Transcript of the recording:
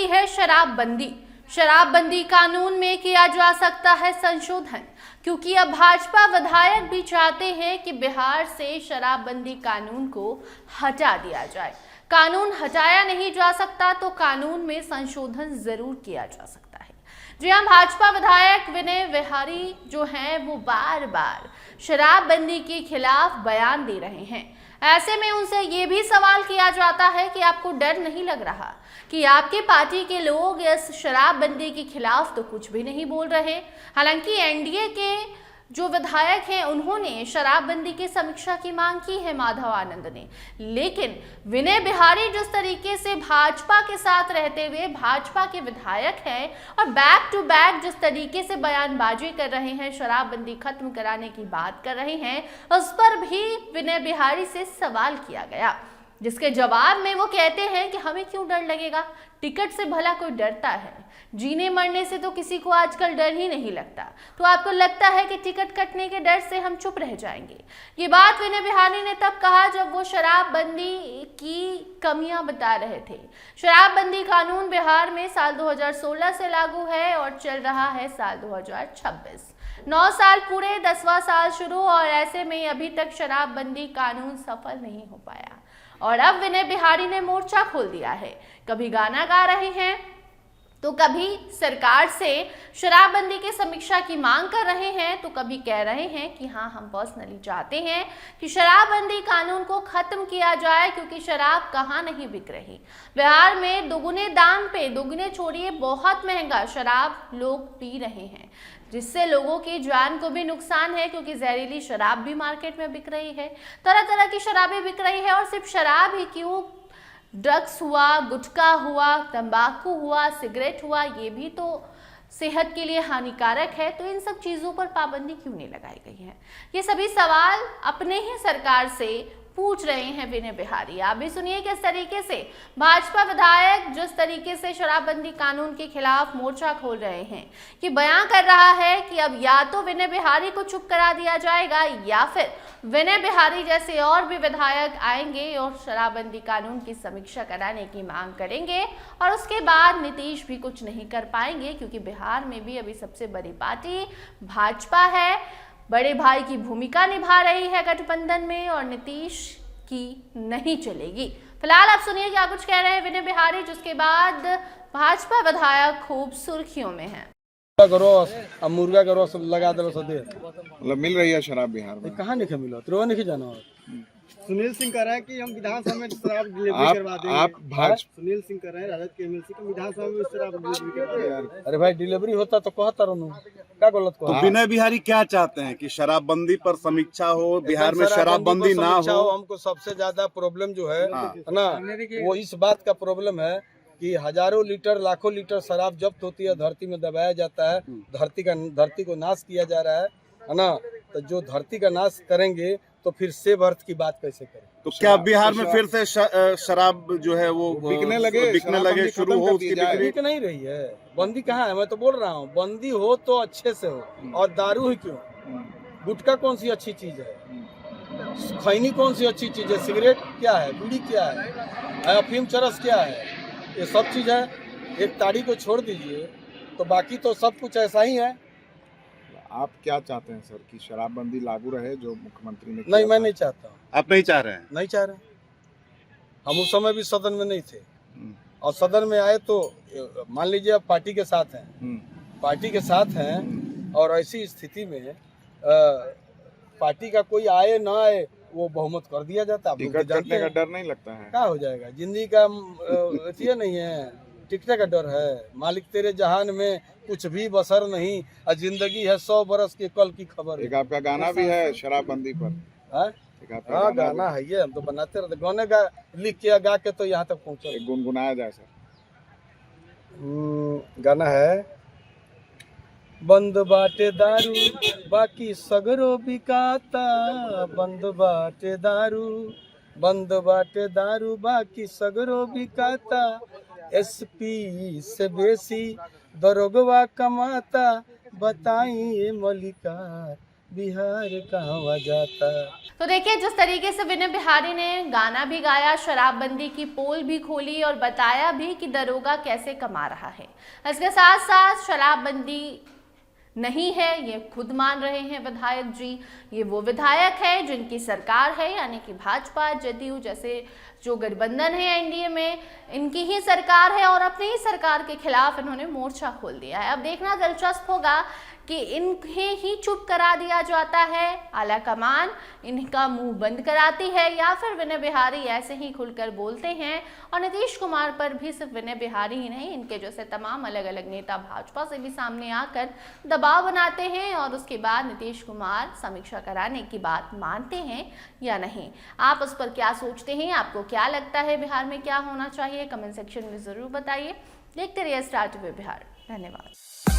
रही है शराबबंदी। शराबबंदी कानून में किया जा सकता है संशोधन, क्योंकि अब भाजपा विधायक भी चाहते हैं कि बिहार से शराबबंदी कानून को हटा दिया जाए। कानून हटाया नहीं जा सकता तो कानून में संशोधन जरूर किया जा सकता है। जी हां, भाजपा विधायक विनय बिहारी जो हैं वो बार बार शराबबंदी के खिलाफ बयान दे रहे हैं। ऐसे में उनसे ये भी सवाल किया जाता है कि आपको डर नहीं लग रहा कि आपकी पार्टी के लोग इस शराबबंदी के खिलाफ तो कुछ भी नहीं बोल रहे। हालांकि एनडीए के जो विधायक हैं उन्होंने शराबबंदी की समीक्षा की मांग की है, माधव आनंद ने, लेकिन विनय बिहारी जिस तरीके से भाजपा के साथ रहते हुए भाजपा के विधायक हैं और बैक टू बैक जिस तरीके से बयानबाजी कर रहे हैं, शराबबंदी खत्म कराने की बात कर रहे हैं, उस पर भी विनय बिहारी से सवाल किया गया, जिसके जवाब में वो कहते हैं कि हमें क्यों डर लगेगा, टिकट से भला कोई डरता है, जीने मरने से तो किसी को आजकल डर ही नहीं लगता, तो आपको लगता है कि टिकट कटने के डर से हम चुप रह जाएंगे। ये बात विनय बिहारी ने तब कहा जब वो शराबबंदी की कमियां बता रहे थे। शराबबंदी कानून बिहार में साल 2016 से लागू है और चल रहा है साल 2026। 9 साल पूरे, 10वां साल शुरू, और ऐसे में अभी तक शराबबंदी कानून सफल नहीं हो पाया। और अब विनय बिहारी ने मोर्चा खोल दिया है, कभी गाना गा रहे हैं तो कभी सरकार से शराबबंदी की समीक्षा की मांग कर रहे हैं, तो कभी कह रहे हैं कि हाँ, हम पर्सनली चाहते हैं कि शराबबंदी कानून को खत्म किया जाए, क्योंकि शराब कहाँ नहीं बिक रही। बिहार में दुगने दाम पे, दुगने छोड़िए, बहुत महंगा शराब लोग पी रहे हैं, जिससे लोगों की जान को भी नुकसान है, क्योंकि जहरीली शराब भी मार्केट में बिक रही है, तरह तरह की शराबें बिक रही है। और सिर्फ शराब ही क्यों, ड्रग्स हुआ, गुटखा हुआ, तंबाकू हुआ, सिगरेट हुआ, ये भी तो सेहत के लिए हानिकारक है। तो इन सब चीज़ों पर पाबंदी क्यों नहीं लगाई गई है, ये सभी सवाल अपने ही सरकार से पूछ रहे हैं विनय बिहारी। आप भी सुनिए किस तरीके से भाजपा विधायक जिस तरीके से शराबबंदी कानून के खिलाफ मोर्चा खोल रहे हैं, कि बयां कर रहा है कि अब या तो विनय बिहारी को चुप करा दिया जाएगा या फिर विनय बिहारी जैसे और भी विधायक आएंगे और शराबबंदी कानून की समीक्षा कराने की मांग करेंगे, और उसके बाद नीतीश भी कुछ नहीं कर पाएंगे, क्योंकि बिहार में भी अभी सबसे बड़ी पार्टी भाजपा है, बड़े भाई की भूमिका निभा रही है गठबंधन में, और नीतीश की नहीं चलेगी। फिलहाल आप सुनिए क्या कुछ कह रहे हैं विनय बिहारी, जिसके बाद भाजपा विधायक खूब सुर्खियों में है। करो अब मुर्गा करो सब लगा दो सदे मतलब मिल रही है शराब बिहार में, कहाँ नहीं मिलो तो नहीं जाना। सुनील सिंह कह रहे हैं कि हम विधानसभा में शराब डिलीवरी करवा देंगे। आप सुनील सिंह कह रहे हैं राजद के एमएलसी को विधानसभा में शराब डिलीवरी करवा देंगे। अरे भाई डिलीवरी होता तो कहता रहूं, क्या गलत तो विनय बिहारी क्या चाहते हैं कि शराबबंदी पर समीक्षा हो, बिहार में शराबबंदी ना हो। हमको सबसे ज्यादा प्रॉब्लम जो है ना, वो इस बात का प्रॉब्लम है कि हजारों लीटर लाखों लीटर शराब जब्त होती है, धरती में दबाया जाता है, धरती को नाश किया जा रहा है ना। तो जो धरती का नाश करेंगे तो फिर सेब अर्थ की बात कैसे करें। तो क्या बिहार में फिर से शराब जो है वो बिकने लगे शुरू हो, उसकी बिक्री बिक नहीं रही है। बंदी कहाँ है, मैं तो बोल रहा हूँ बंदी हो तो अच्छे से हो। और दारू ही क्यों, गुटखा कौन सी अच्छी चीज है, खैनी कौन सी अच्छी चीज है, सिगरेट क्या है, बीड़ी क्या है, अफीम चरस क्या है, ये सब चीज है। एक ताड़ी को छोड़ दीजिए तो बाकी तो सब कुछ ऐसा ही है। आप क्या चाहते हैं सर कि शराबबंदी लागू रहे जो मुख्यमंत्री ने? नहीं, मैं नहीं चाहता हूँ। आप नहीं चाह रहे हैं? नहीं चाह रहे, हम उस समय भी सदन में नहीं थे, और सदन में आए तो मान लीजिए अब पार्टी के साथ हैं, पार्टी के साथ हैं, और ऐसी स्थिति में पार्टी का कोई आए ना आए वो बहुमत कर दिया जाता है। टिकट कटने का डर नहीं लगता है? क्या हो जाएगा, जिंदगी का ये नहीं है, टिकट का डर है। मालिक तेरे जहान में कुछ भी बसर नहीं, और जिंदगी है 100 बरस के कल की खबर। एक आपका गाना भी है शराबबंदी पर? हाँ, गाना है, ये हम तो बनाते रहते, गाने का लिख के गा के तो यहाँ तक पहुँचे। गुनगुनाया जाए सर। गाना है, बंद बाटे दारू बाकी सगरो बिकाता, बंद बाटे दारू, बंद बाटे दारू बाकी सगरो बिकाता, एसपी से बेसी दरोगवा कमाता, बताइए मलिकार बिहार कहाँ जाता। तो देखिए, जिस तरीके से विनय बिहारी ने गाना भी गाया, शराबबंदी की पोल भी खोली और बताया भी कि दरोगा कैसे कमा रहा है। इसके साथ साथ शराबबंदी नहीं है, ये खुद मान रहे हैं विधायक जी। ये वो विधायक है जिनकी सरकार है, यानी कि भाजपा जदयू जैसे जो गठबंधन है एनडीए में, इनकी ही सरकार है और अपनी ही सरकार के खिलाफ इन्होंने मोर्चा खोल दिया है। अब देखना दिलचस्प होगा कि इन्हें ही चुप करा दिया जाता है, आला कमान इनका मुंह बंद कराती है, या फिर विनय बिहारी ऐसे ही खुलकर बोलते हैं और नीतीश कुमार पर भी सिर्फ विनय बिहारी ही नहीं, इनके जैसे तमाम अलग अलग नेता भाजपा से भी सामने आकर दबाव बनाते हैं और उसके बाद नीतीश कुमार समीक्षा कराने की बात मानते हैं या नहीं। आप उस पर क्या सोचते हैं? आपको क्या लगता है बिहार में क्या होना चाहिए? कमेंट सेक्शन में जरूर बताइए। देखते रहिए स्टार टीवी बिहार। धन्यवाद।